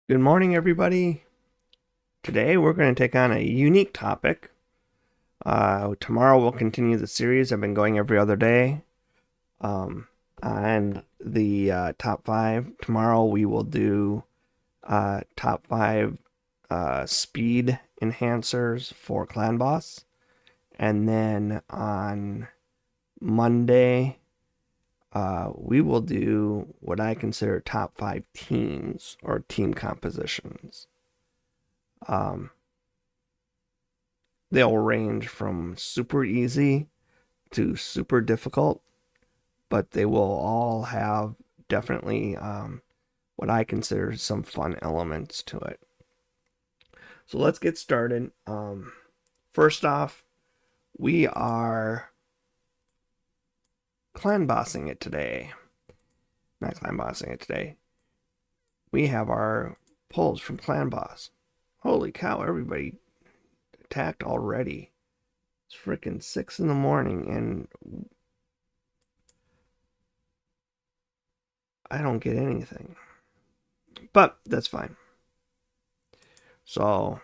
Good morning, everybody. Today we're going to take on a unique topic. Tomorrow we'll continue the series I've been going every other day. And the top five. Tomorrow we will do top five speed enhancers for Clan Boss. And then on Monday, we will do what I consider top five teams or team compositions. Um, they'll range from super easy to super difficult, but they will all have definitely what I consider some fun elements to it. So let's get started. First off, we are clan bossing it today. Not clan bossing it today. We have our pulls from clan boss. Holy cow, everybody attacked already. It's freaking 6 in the morning and I don't get anything. But that's fine. So,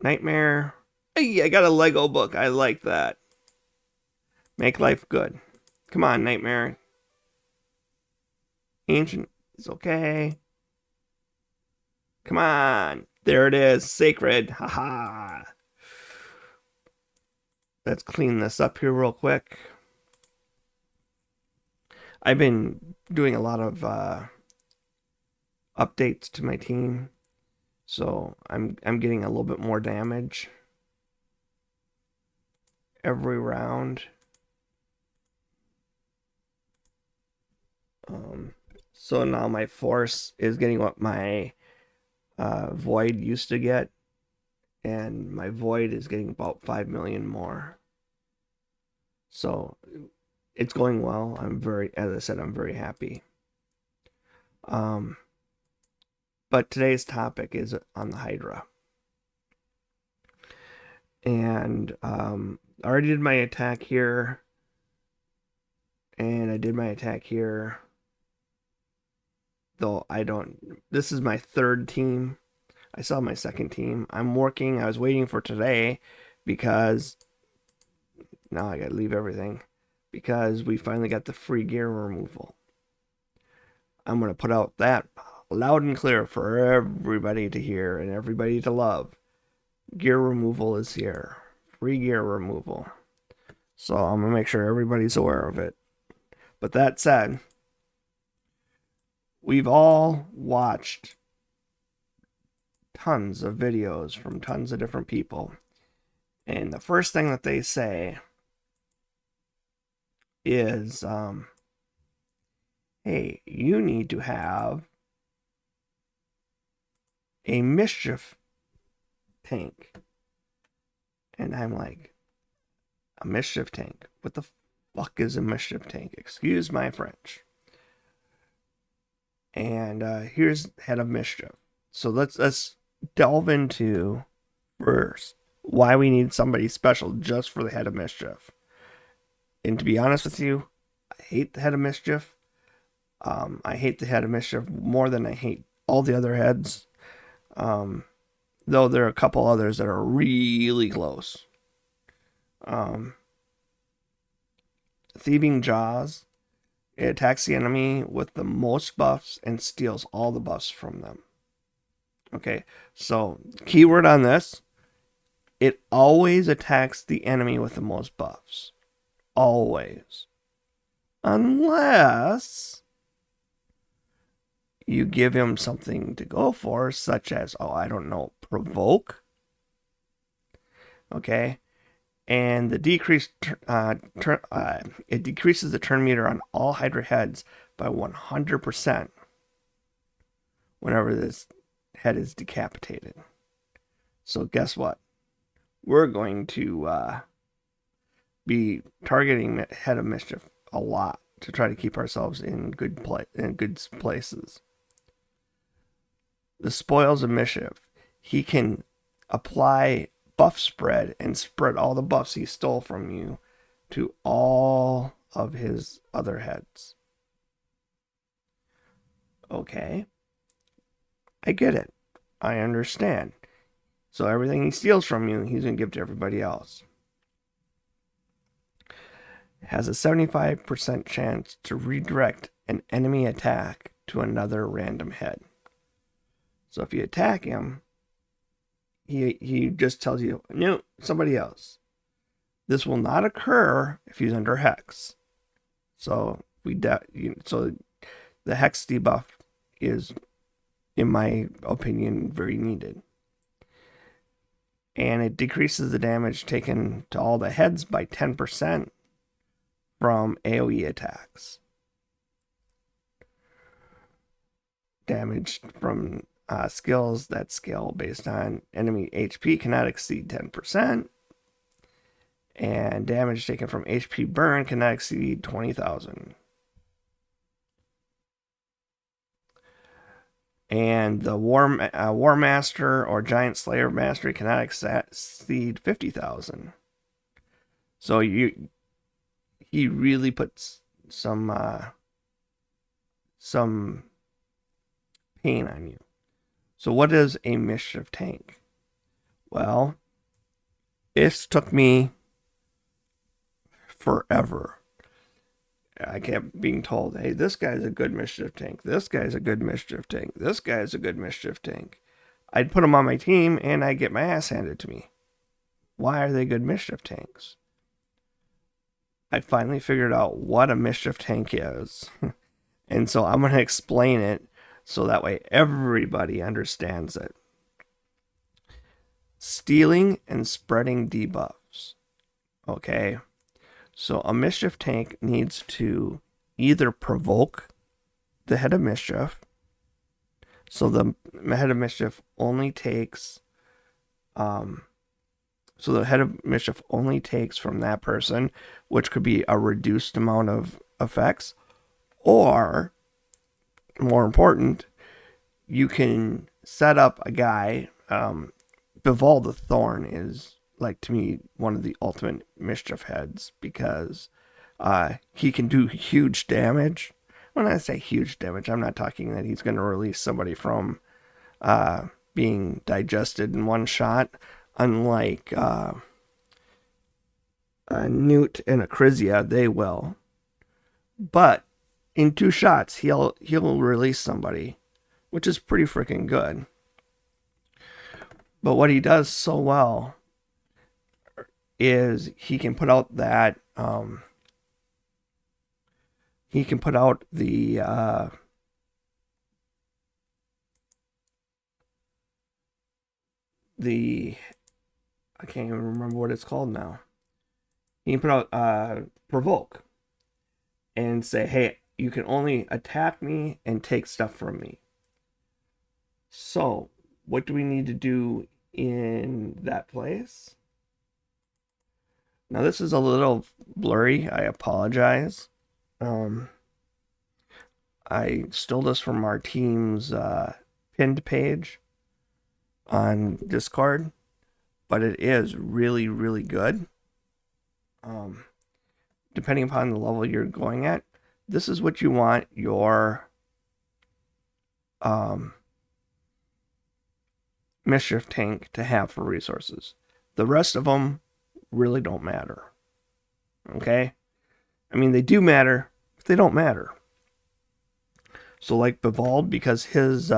Nightmare. Hey, I got a Lego book. I like that. Make life good. Come on, Nightmare. Ancient is okay. Come on. There it is. Sacred. Haha. Let's clean this up here real quick. I've been doing a lot of updates to my team, so I'm getting a little bit more damage every round. So now my force is getting what my void used to get, and my void is getting about 5 million more. So it's going well. As I said, I'm very happy. Um, but today's topic is on the Hydra. And I already did my attack here, and I did my attack here. Though I don't, this is my third team. I saw my second team. I was waiting for today because now I gotta leave everything because we finally got the free gear removal. I'm gonna put out that loud and clear for everybody to hear and everybody to love. Gear removal is here. Free gear removal. So I'm gonna make sure everybody's aware of it. But that said, we've all watched tons of videos from tons of different people. And the first thing that they say is, hey, you need to have a mischief tank. And I'm like, a mischief tank? What the fuck is a mischief tank? Excuse my French. And here's head of mischief. So let's delve into first why we need somebody special just for the head of mischief. And to be honest with you, I hate the head of mischief. I hate the head of mischief more than I hate all the other heads. Though there are a couple others that are really close. Thieving Jaws. It attacks the enemy with the most buffs and steals all the buffs from them. Okay, so keyword on this, it always attacks the enemy with the most buffs. Always. Unless you give him something to go for, such as, oh, I don't know, provoke. Okay, and it decreases the turn meter on all Hydra heads by 100% whenever this head is decapitated. So guess what? We're going to be targeting head of mischief a lot to try to keep ourselves in good places. The spoils of mischief. He can apply buff spread and spread all the buffs he stole from you to all of his other heads. Okay. I get it. I understand. So everything he steals from you, he's going to give to everybody else. Has a 75% chance to redirect an enemy attack to another random head. So if you attack him, he just tells you, no, somebody else. This will not occur if he's under hex. So so the hex debuff is, in my opinion, very needed. And it decreases the damage taken to all the heads by 10% from AoE attacks. Damage from skills that scale based on enemy HP cannot exceed 10%. And damage taken from HP burn cannot exceed 20,000. And the War Master or Giant Slayer Mastery cannot exceed 50,000. So he really puts some pain on you. So what is a mischief tank? Well, this took me forever. I kept being told, hey, this guy's a good mischief tank. This guy's a good mischief tank. This guy's a good mischief tank. I'd put them on my team and I'd get my ass handed to me. Why are they good mischief tanks? I finally figured out what a mischief tank is. And so I'm going to explain it so that way everybody understands it. Stealing and spreading debuffs. Okay. So a mischief tank needs to either provoke the head of mischief. So the head of mischief only takes from that person, which could be a reduced amount of effects, or more important, you can set up a guy. Bivol the Thorn is, like, to me, one of the ultimate mischief heads because he can do huge damage. When I say huge damage, I'm not talking that he's going to release somebody from being digested in one shot, unlike Newt and Acrisia, they will. But in 2 shots, he'll release somebody, which is pretty freaking good. But what he does so well is he can put out that he can put out the I can't even remember what it's called now. He can put out provoke and say, hey, you can only attack me and take stuff from me. So what do we need to do in that place? Now this is a little blurry. I apologize. I stole this from our team's pinned page on Discord, but it is really, really good. Depending upon the level you're going at, this is what you want your mischief tank to have for resources. The rest of them really don't matter. Okay? I mean, they do matter, but they don't matter. So like Bivol, because his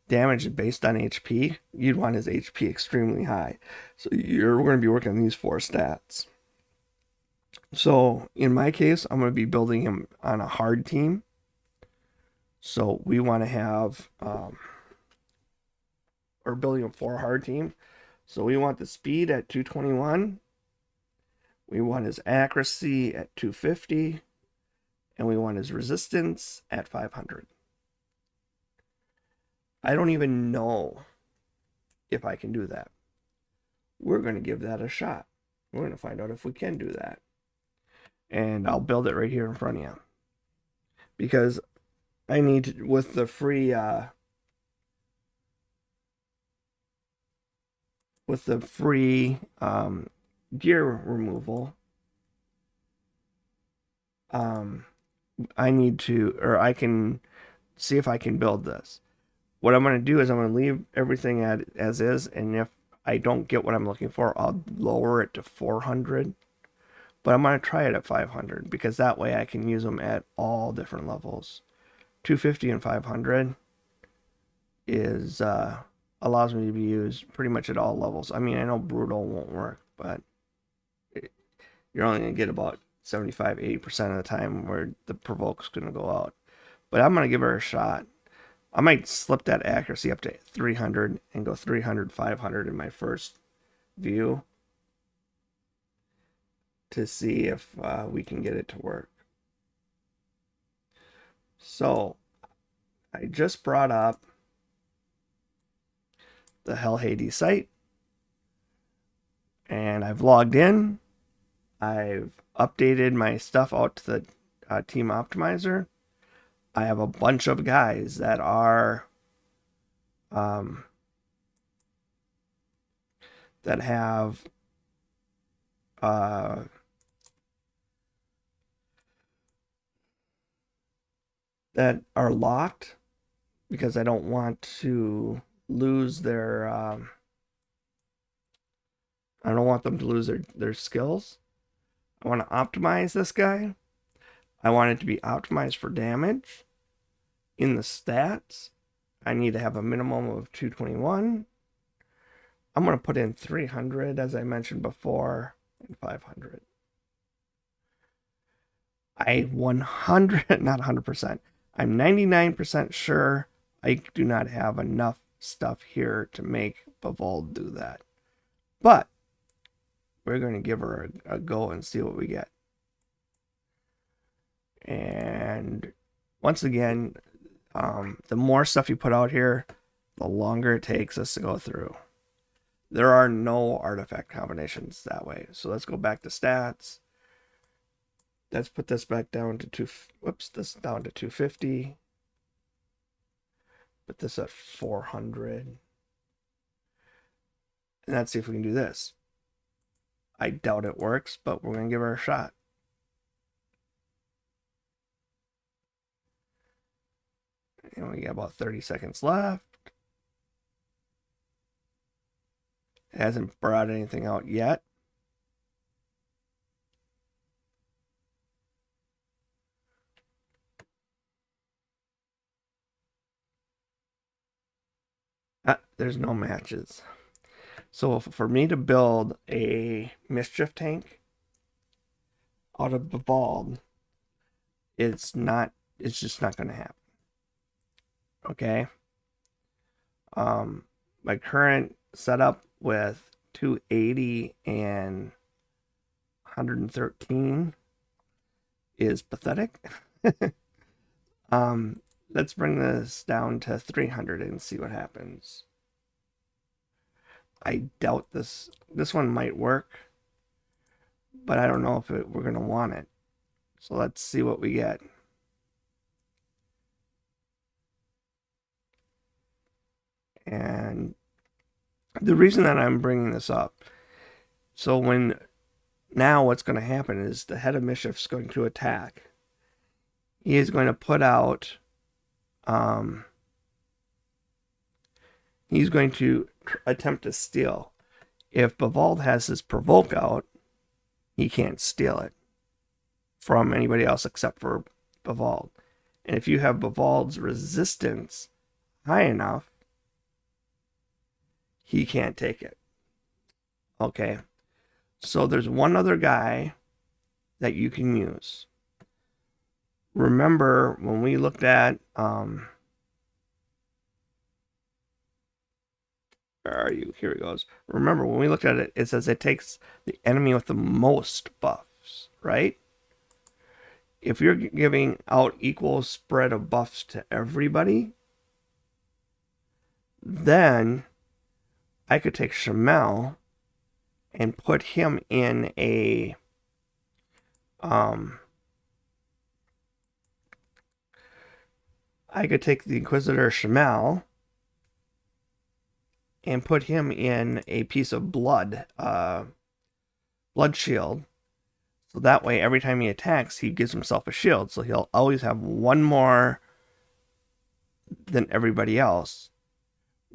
damage is based on HP, you'd want his HP extremely high. So we're going to be working on these 4 stats. So in my case, I'm going to be building him on a hard team. So we want to have, or building him for a hard team. So we want the speed at 221. We want his accuracy at 250. And we want his resistance at 500. I don't even know if I can do that. We're going to give that a shot. We're going to find out if we can do that. And I'll build it right here in front of you. Because I need to, with the free gear removal, I need to, or I can see if I can build this. what I'm going to do is I'm going to leave everything as is, and if I don't get what I'm looking for, I'll lower it to 400. But I'm going to try it at 500 because that way I can use them at all different levels. 250 and 500 is allows me to be used pretty much at all levels. I mean, I know brutal won't work, but you're only going to get about 75-80% of the time where the provoke's going to go out. But I'm going to give her a shot. I might slip that accuracy up to 300 and go 300, 500 in my first view to see if we can get it to work. So I just brought up the Hell Hades site and I've logged in. I've updated my stuff out to the team optimizer. I have a bunch of guys that are that have that are locked because I don't want to lose their I don't want them to lose their skills. I want to optimize this guy. I want it to be optimized for damage. In the stats, I need to have a minimum of 221. I'm going to put in 300, as I mentioned before, and 500. I 100, not 100%, I'm 99% sure I do not have enough stuff here to make Bavold do that. But we're going to give her a go and see what we get. And once again, the more stuff you put out here, the longer it takes us to go through. There are no artifact combinations that way. So let's go back to stats. Let's put this back down to this down to 250. Put this at 400. And let's see if we can do this. I doubt it works, but we're going to give her a shot. And we got about 30 seconds left. It hasn't brought anything out yet. There's no matches. So for me to build a mischief tank out of Bavold, it's just not going to happen. Okay. My current setup with 280 and 113 is pathetic. Let's bring this down to 300 and see what happens. I doubt this one might work, but I don't know if we're going to want it. So let's see what we get. And the reason that I'm bringing this up, so now what's going to happen is the head of mischief is going to attack. He is going to put out, he's going to attempt to steal. If Bavold has his provoke out, he can't steal it from anybody else except for Bavold. And if you have Bavold's resistance high enough, he can't take it. Okay. So there's one other guy that you can use. Remember when we looked at where are you? Here it goes. Remember when we looked at it, it says it takes the enemy with the most buffs, right? If you're giving out equal spread of buffs to everybody, then I could take Shamel and put him in a I could take the Inquisitor Shamel and put him in a piece of blood shield. So that way, every time he attacks, he gives himself a shield. So he'll always have one more than everybody else.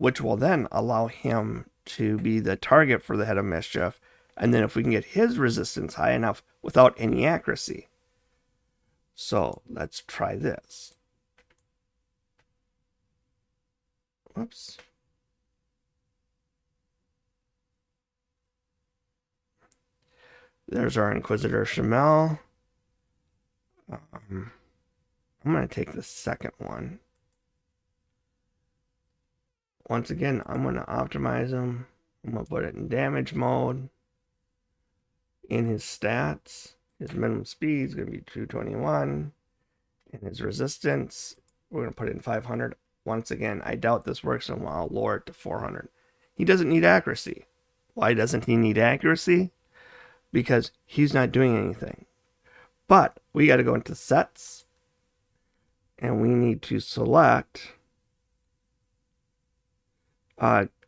which will then allow him to be the target for the head of mischief. And then if we can get his resistance high enough without any accuracy. So let's try this. Whoops. There's our Inquisitor Shamel. I'm going to take the second one. Once again, I'm going to optimize him. I'm going to put it in damage mode. In his stats, his minimum speed is going to be 221. And his resistance, we're going to put it in 500. Once again, I doubt this works, and I'll lower it to 400. He doesn't need accuracy. Why doesn't he need accuracy? Because he's not doing anything. But we got to go into sets, and we need to select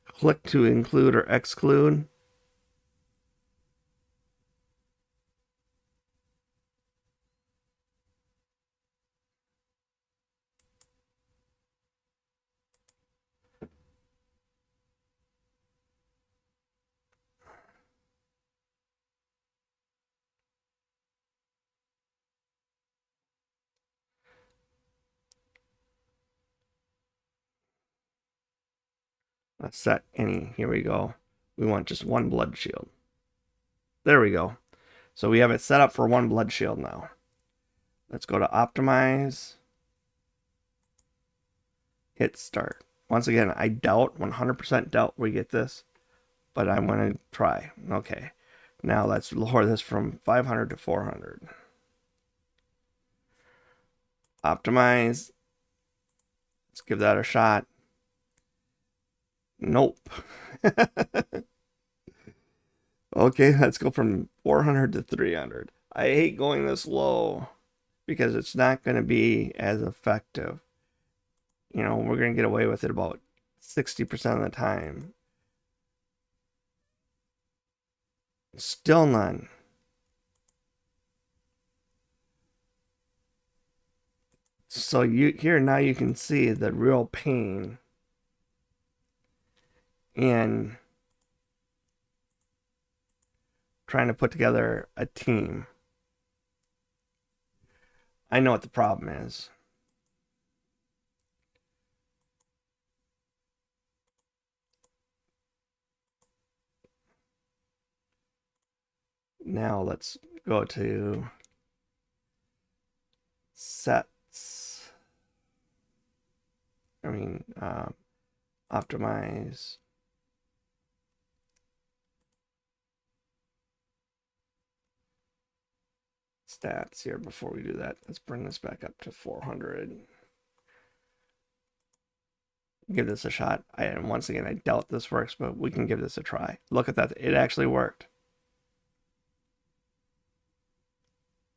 click to include or exclude. Let's set any. Here we go. We want just one blood shield. There we go. So we have it set up for one blood shield now. Let's go to optimize. Hit start. Once again, I doubt, 100% doubt we get this, but I'm going to try. Okay. Now let's lower this from 500 to 400. Optimize. Let's give that a shot. Nope. Okay, let's go from 400 to 300. I hate going this low because it's not going to be as effective. You know, we're going to get away with it about 60% of the time. Still none. So here now you can see the real pain in trying to put together a team. I know what the problem is. Now let's go to sets. Optimize. Stats here before we do that. Let's bring this back up to 400. Give this a shot. And once again, I doubt this works, but we can give this a try. Look at that. It actually worked.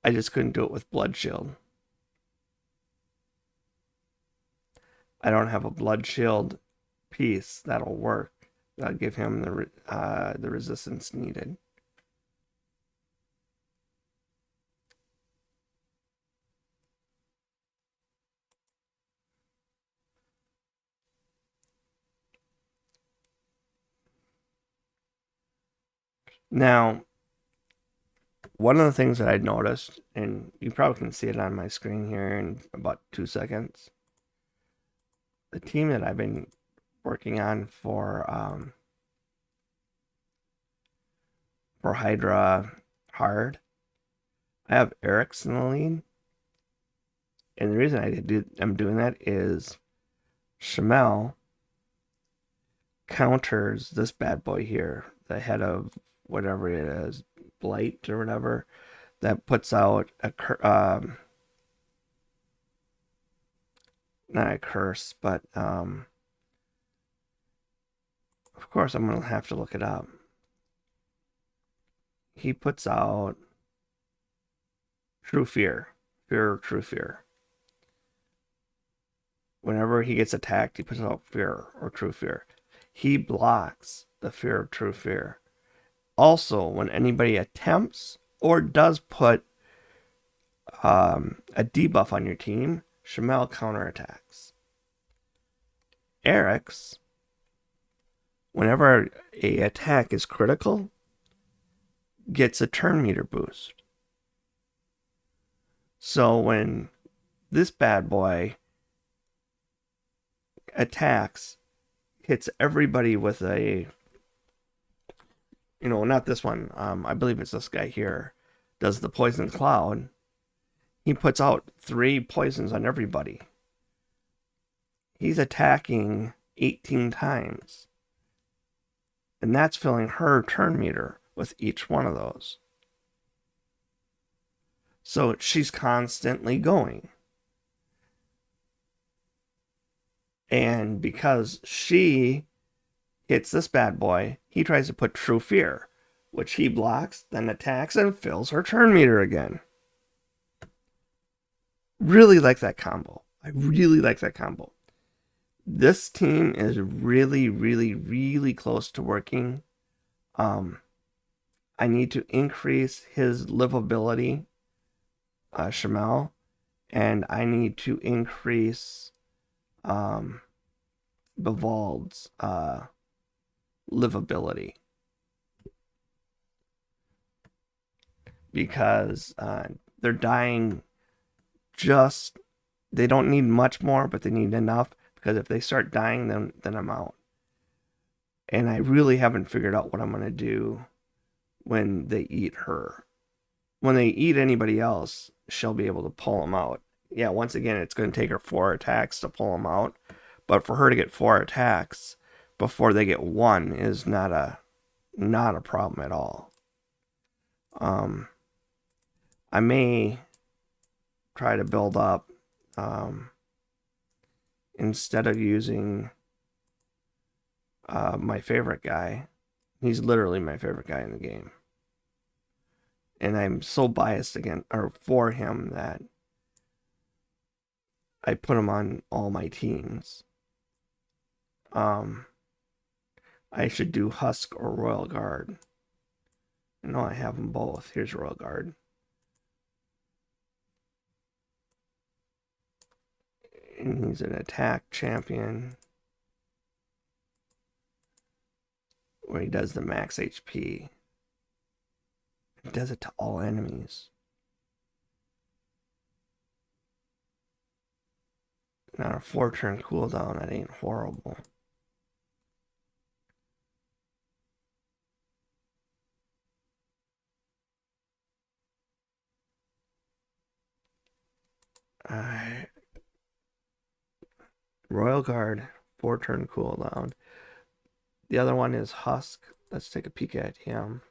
I just couldn't do it with Blood Shield. I don't have a Blood Shield piece that'll work. That'll give him the resistance needed. Now, one of the things that I noticed, and you probably can see it on my screen here in about 2 seconds, the team that I've been working on for Hydra Hard, I have Eric's in the lead. And the reason I'm doing that is Shamel counters this bad boy here, the head of whatever it is, Blight or whatever, that puts out a not a curse, but of course I'm gonna have to look it up. He puts out True Fear, True Fear. Whenever he gets attacked, he puts out Fear or True Fear. He blocks the Fear of True Fear. Also, when anybody attempts or does put a debuff on your team, Shamel counterattacks. Eric's whenever a attack is critical, gets a turn meter boost. So when this bad boy attacks, hits everybody with a, not this one, I believe it's this guy here, does the poison cloud, he puts out 3 poisons on everybody. He's attacking 18 times. And that's filling her turn meter with each one of those. So she's constantly going. And because she hits this bad boy, he tries to put True Fear, which he blocks, then attacks, and fills her turn meter again. Really like that combo. I really like that combo. This team is really, really, really close to working. I need to increase his livability, Shamel, and I need to increase Bivald's livability. Because they're dying just, they don't need much more, but they need enough, because if they start dying, then I'm out. And I really haven't figured out what I'm going to do when they eat her. When they eat anybody else, she'll be able to pull them out. Yeah, once again, it's going to take her 4 attacks to pull them out. But for her to get 4 attacks before they get 1 is not a problem at all. I may try to build up, instead of using my favorite guy. He's literally my favorite guy in the game. And I'm so biased for him that I put him on all my teams. I should do Husk or Royal Guard. I know I have them both. Here's Royal Guard. And he's an attack champion, where he does the max HP. He does it to all enemies. Now a 4-turn cooldown, that ain't horrible. Royal Guard, 4-turn cooldown. The other one is Husk. Let's take a peek at him.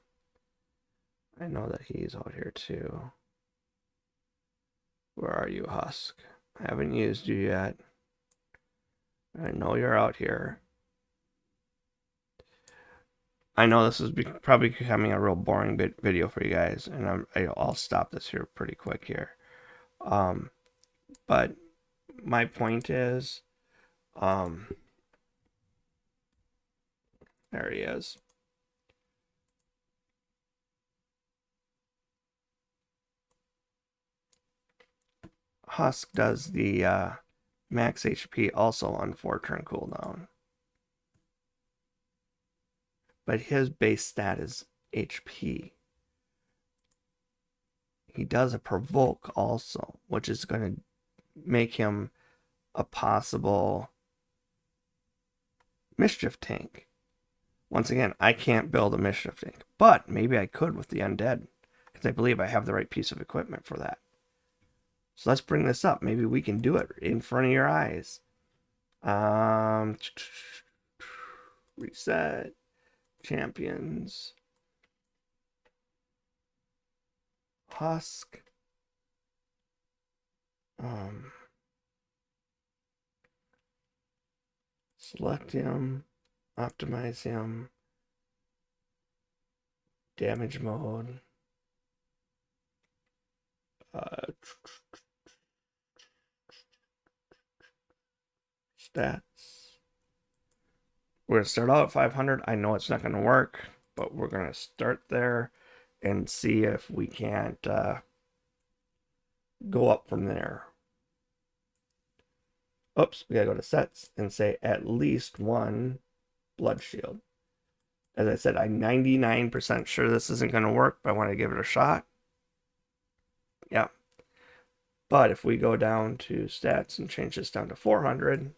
I know that he's out here too. Where are you, Husk? I haven't used you yet. I know you're out here. I know this is probably becoming a real boring video for you guys, and I'll stop this here pretty quick here. But my point is, there he is. Husk does the max HP also on 4-turn cooldown. But his base stat is HP. He does a provoke also, which is going to make him a possible mischief tank. Once again, I can't build a mischief tank, but maybe I could with the undead, because I believe I have the right piece of equipment for that. So let's bring this up. Maybe we can do it in front of your eyes. Reset. Champions. Husk. Select him. Optimize him. Damage mode. Stats. We're going to start out at 500. I know it's not going to work, but we're going to start there and see if we can't go up from there. Oops, we got to go to sets and say at least 1 blood shield. As I said, I'm 99% sure this isn't going to work, but I want to give it a shot. Yeah. But if we go down to stats and change this down to 400,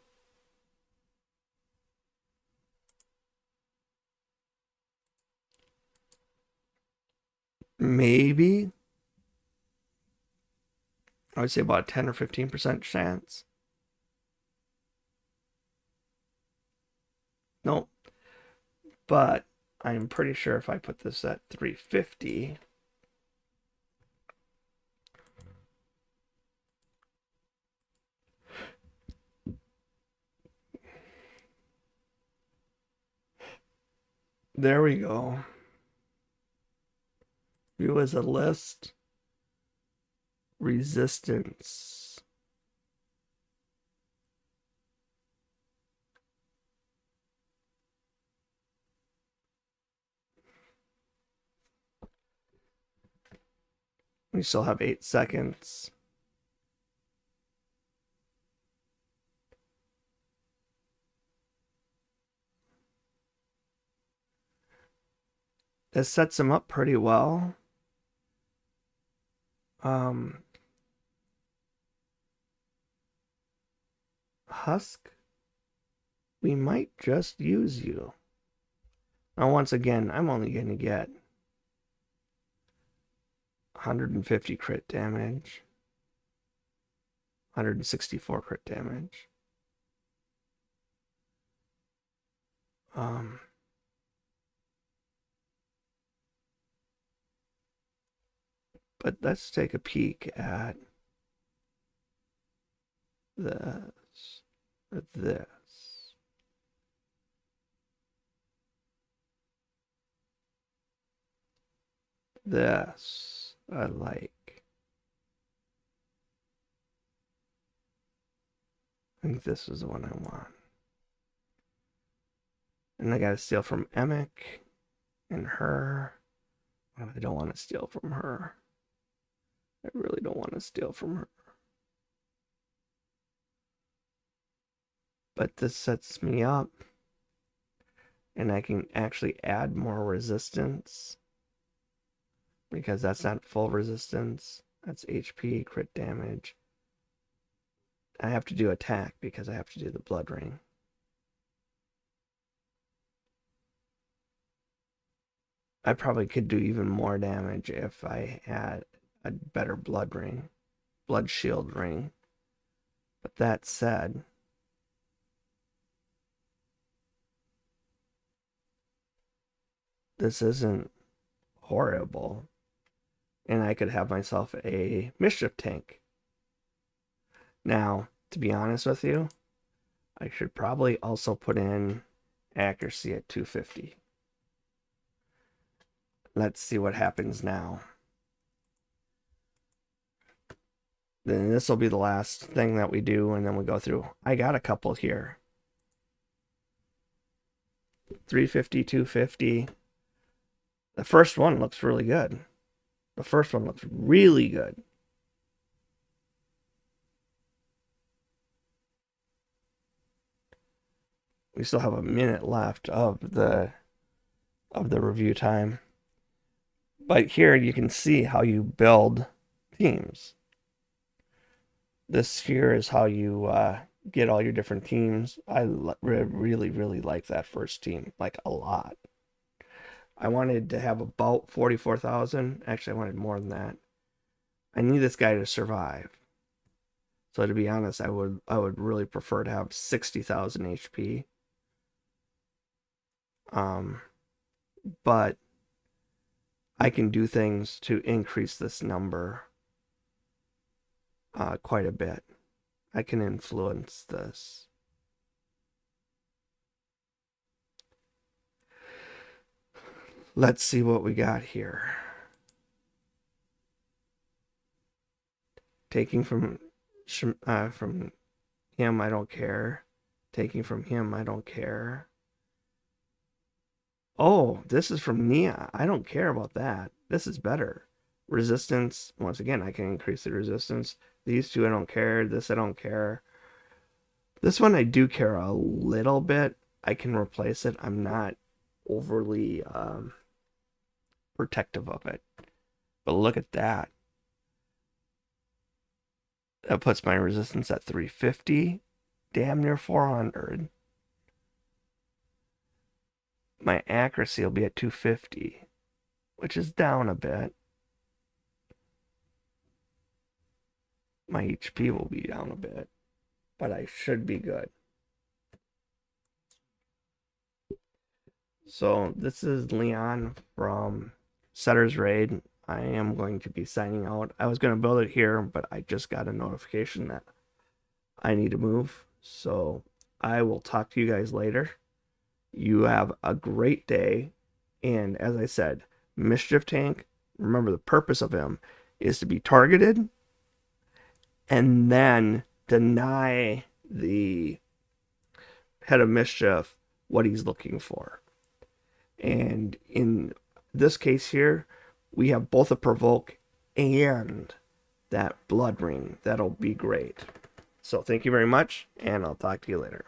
maybe I would say about a 10 or 15% chance. Nope. But I'm pretty sure if I put this at 350, there we go. View as a list. Resistance. We still have 8 seconds. This sets him up pretty well. Husk, we might just use you. Now, once again, I'm only going to get 150 crit damage, 164 crit damage. But let's take a peek at this. This I like. I think this is the one I want. And I gotta steal from Emic and her. I don't want to steal from her. I really don't want to steal from her. But this sets me up. And I can actually add more resistance. Because that's not full resistance. That's HP, crit damage. I have to do attack because I have to do the blood ring. I probably could do even more damage if I had a better blood ring, blood shield ring. But that said, this isn't horrible. And I could have myself a mischief tank. Now, to be honest with you, I should probably also put in accuracy at 250. Let's see what happens now. Then this will be the last thing that we do, and then we go through. I got a couple here. 350, 250. The first one looks really good. The first one looks really good. We still have a minute left of the review time. But here you can see how you build teams. This here is how you get all your different teams. I really, really like that first team, like a lot. I wanted to have about 44,000. Actually, I wanted more than that. I need this guy to survive. So to be honest, I would really prefer to have 60,000 HP. But I can do things to increase this number quite a bit. I can influence this. Let's see what we got here. Taking from him, I don't care. Taking from him, I don't care. Oh, this is from Nia. I don't care about that. This is better. Resistance, once again, I can increase the resistance. These two, I don't care. This, I don't care. This one, I do care a little bit. I can replace it. I'm not overly protective of it. But look at that. That puts my resistance at 350, damn near 400. My accuracy will be at 250, which is down a bit. My HP will be down a bit, but I should be good. So this is Leon from Setter's Raid. I am going to be signing out. I was going to build it here, but I just got a notification that I need to move. So I will talk to you guys later. You have a great day. And as I said, Mischief Tank, remember the purpose of him is to be targeted and then deny the head of Mischief what he's looking for. And in this case here, we have both a provoke and that blood ring. That'll be great. So thank you very much, and I'll talk to you later.